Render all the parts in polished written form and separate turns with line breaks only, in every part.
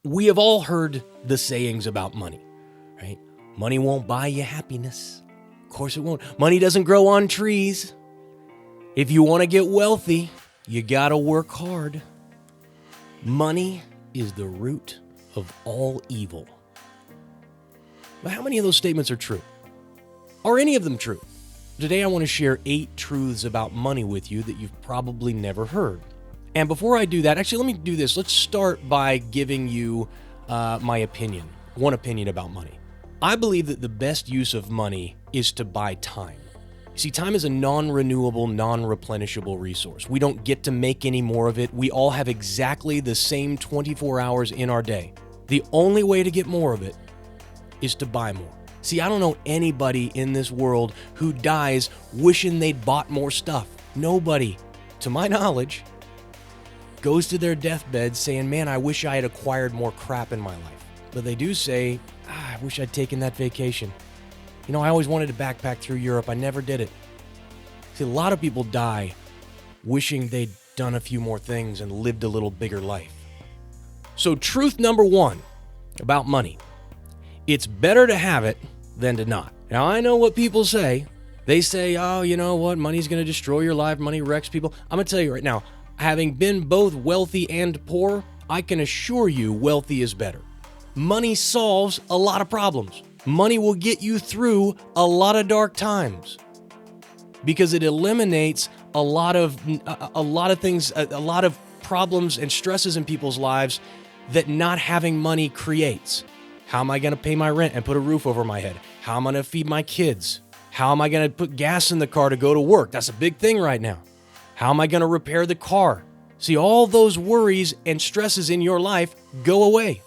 We have all heard the sayings about money, right? Money won't buy you happiness. Of course it won't. Money doesn't grow on trees. If you want to get wealthy, you got to work hard. Money is the root of all evil. But how many of those statements are true? Are any of them true? Today I want to share 8 truths about money with you that you've probably never heard. And before I do that, actually, let me do this. Let's start by giving you my opinion, one opinion about money. I believe that the best use of money is to buy time. See, time is a non-renewable, non-replenishable resource. We don't get to make any more of it. We all have exactly the same 24 hours in our day. The only way to get more of it is to buy more. See, I don't know anybody in this world who dies wishing they'd bought more stuff. Nobody, to my knowledge, goes to their deathbed saying, man, I wish I had acquired more crap in my life. But they do say, I wish I'd taken that vacation. You know, I always wanted to backpack through Europe. I never did it. See, a lot of people die wishing they'd done a few more things and lived a little bigger life. So truth number 1 about money. It's better to have it than to not. Now, I know what people say. They say, oh, you know what? Money's going to destroy your life. Money wrecks people. I'm going to tell you right now, having been both wealthy and poor, I can assure you wealthy is better. Money solves a lot of problems. Money will get you through a lot of dark times because it eliminates a lot of things, a lot of problems and stresses in people's lives that not having money creates. How am I going to pay my rent and put a roof over my head? How am I going to feed my kids? How am I going to put gas in the car to go to work? That's a big thing right now. How am I going to repair the car? See, all those worries and stresses in your life go away.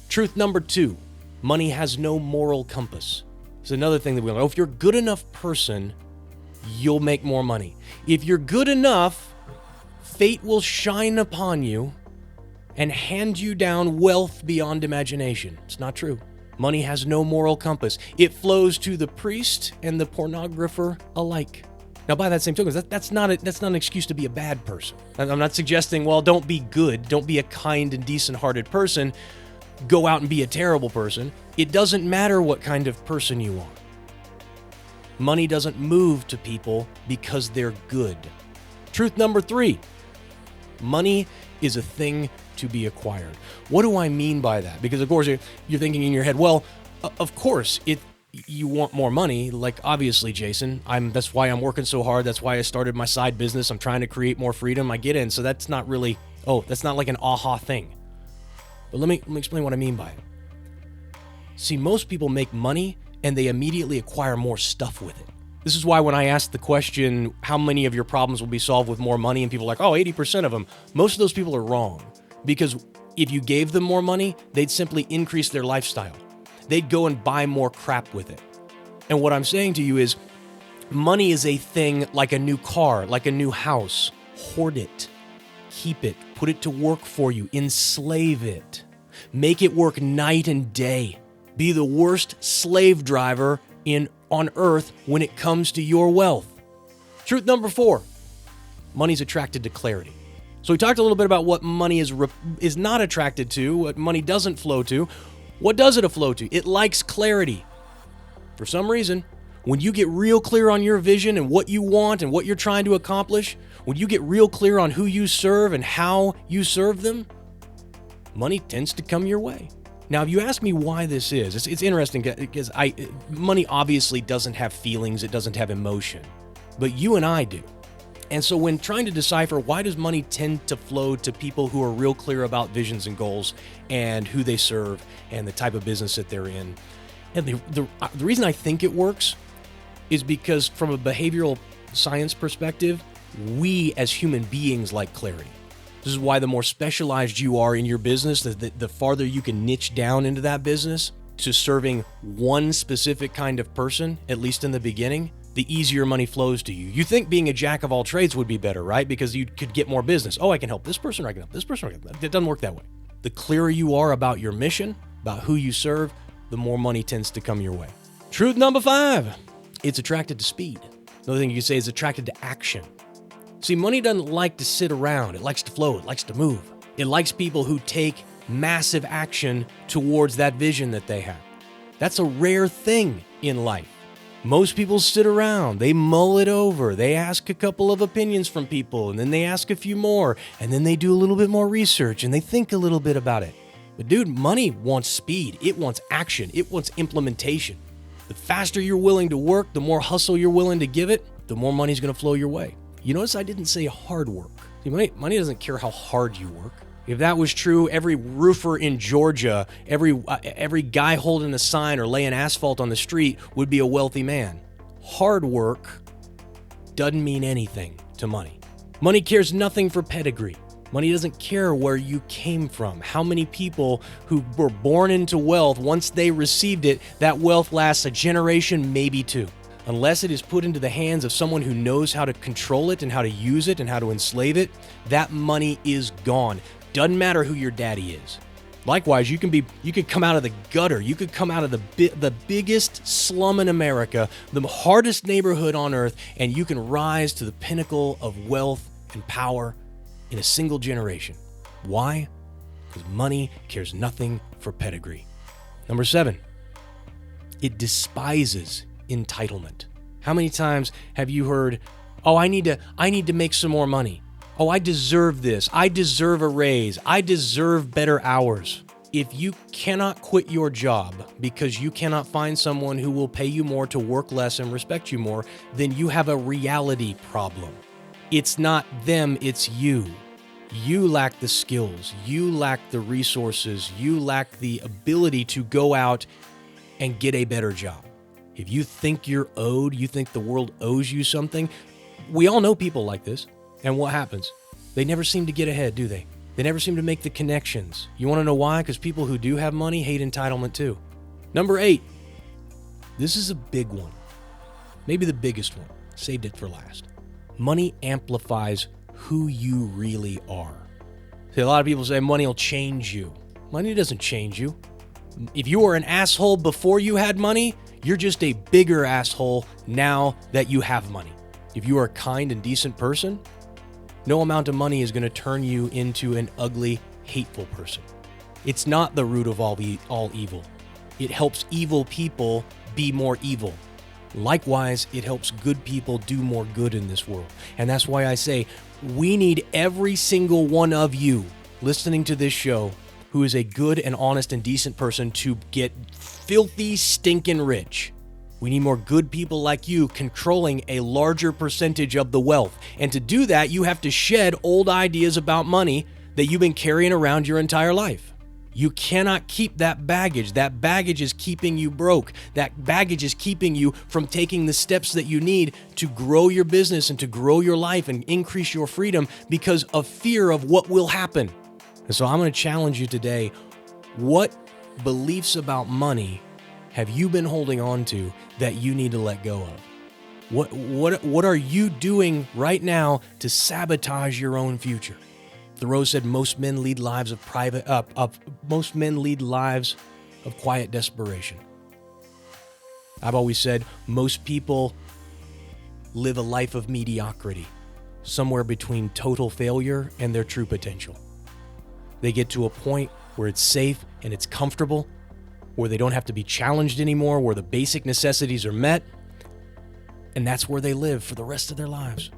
Truth number 2, money has no moral compass. It's another thing that we know. If you're a good enough person, you'll make more money. If you're good enough, fate will shine upon you and hand you down wealth beyond imagination. It's not true. Money has no moral compass. It flows to the priest and the pornographer alike. Now, by that same token, that's not an excuse to be a bad person. I'm not suggesting, well, don't be good, don't be a kind and decent-hearted person, go out and be a terrible person. It doesn't matter what kind of person you are. Money doesn't move to people because they're good. Truth number 3, money is a thing to be acquired. What do I mean by that? Because, of course, you're thinking in your head, well, of course, you want more money, like obviously, Jason. That's why I'm working so hard. That's why I started my side business. I'm trying to create more freedom. I get in. So that's not really, that's not like an aha thing. But let me explain what I mean by it. See, most people make money and they immediately acquire more stuff with it. This is why when I ask the question, how many of your problems will be solved with more money? And people are like, 80% of them. Most of those people are wrong. Because if you gave them more money, they'd simply increase their lifestyle. They'd go and buy more crap with it. And what I'm saying to you is, money is a thing like a new car, like a new house. Hoard it. Keep it. Put it to work for you. Enslave it. Make it work night and day. Be the worst slave driver on earth when it comes to your wealth. Truth number 4, money's attracted to clarity. So we talked a little bit about what money is not attracted to, what money doesn't flow to. What does it flow to? It likes clarity. For some reason, when you get real clear on your vision and what you want and what you're trying to accomplish, when you get real clear on who you serve and how you serve them, money tends to come your way. Now, if you ask me why this is, it's interesting because money obviously doesn't have feelings, it doesn't have emotion, but you and I do. And so when trying to decipher why does money tend to flow to people who are real clear about visions and goals and who they serve and the type of business that they're in, and the reason I think it works is because from a behavioral science perspective, we as human beings like clarity. This is why the more specialized you are in your business, the farther you can niche down into that business to serving one specific kind of person, at least in the beginning, the easier money flows to you. You think being a jack of all trades would be better, right? Because you could get more business. I can help this person, or I can help this person. It doesn't work that way. The clearer you are about your mission, about who you serve, the more money tends to come your way. Truth number 5, it's attracted to speed. Another thing you could say is attracted to action. See, money doesn't like to sit around. It likes to flow. It likes to move. It likes people who take massive action towards that vision that they have. That's a rare thing in life. Most people sit around, they mull it over, they ask a couple of opinions from people, and then they ask a few more, and then they do a little bit more research, and they think a little bit about it. But dude, money wants speed, it wants action, it wants implementation. The faster you're willing to work, the more hustle you're willing to give it, the more money's gonna flow your way. You notice I didn't say hard work. See, money doesn't care how hard you work. If that was true, every roofer in Georgia, every guy holding a sign or laying asphalt on the street would be a wealthy man. Hard work doesn't mean anything to money. Money cares nothing for pedigree. Money doesn't care where you came from. How many people who were born into wealth, once they received it, that wealth lasts a generation, maybe two. Unless it is put into the hands of someone who knows how to control it and how to use it and how to enslave it, that money is gone. Doesn't matter who your daddy is. Likewise, you could come out of the gutter. You could come out of the biggest slum in America, the hardest neighborhood on earth, and you can rise to the pinnacle of wealth and power in a single generation. Why? Because money cares nothing for pedigree. Number 7, it despises entitlement. How many times have you heard, "Oh, I need to make some more money. Oh, I deserve this. I deserve a raise. I deserve better hours." If you cannot quit your job because you cannot find someone who will pay you more to work less and respect you more, then you have a reality problem. It's not them, it's you. You lack the skills. You lack the resources. You lack the ability to go out and get a better job. If you think you think the world owes you something, we all know people like this. And what happens? They never seem to get ahead, do they? They never seem to make the connections. You want to know why? Because people who do have money hate entitlement too. Number 8. This is a big one. Maybe the biggest one. Saved it for last. Money amplifies who you really are. See, a lot of people say money will change you. Money doesn't change you. If you were an asshole before you had money, you're just a bigger asshole now that you have money. If you are a kind and decent person, no amount of money is going to turn you into an ugly, hateful person. It's not the root of all evil. It helps evil people be more evil. Likewise, it helps good people do more good in this world. And that's why I say we need every single one of you listening to this show who is a good and honest and decent person to get filthy, stinking rich. We need more good people like you controlling a larger percentage of the wealth. And to do that, you have to shed old ideas about money that you've been carrying around your entire life. You cannot keep that baggage. That baggage is keeping you broke. That baggage is keeping you from taking the steps that you need to grow your business and to grow your life and increase your freedom because of fear of what will happen. And so I'm going to challenge you today. What beliefs about money have you been holding on to that you need to let go of? What are you doing right now to sabotage your own future? Thoreau said most men lead lives of quiet desperation. I've always said most people live a life of mediocrity, somewhere between total failure and their true potential. They get to a point where it's safe and it's comfortable, where they don't have to be challenged anymore, where the basic necessities are met, and that's where they live for the rest of their lives.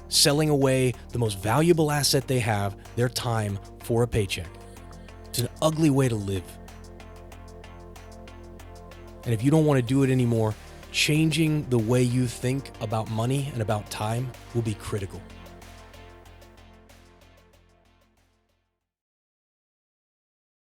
Selling away the most valuable asset they have, their time, for a paycheck. It's an ugly way to live. And if you don't want to do it anymore, changing the way you think about money and about time will be critical.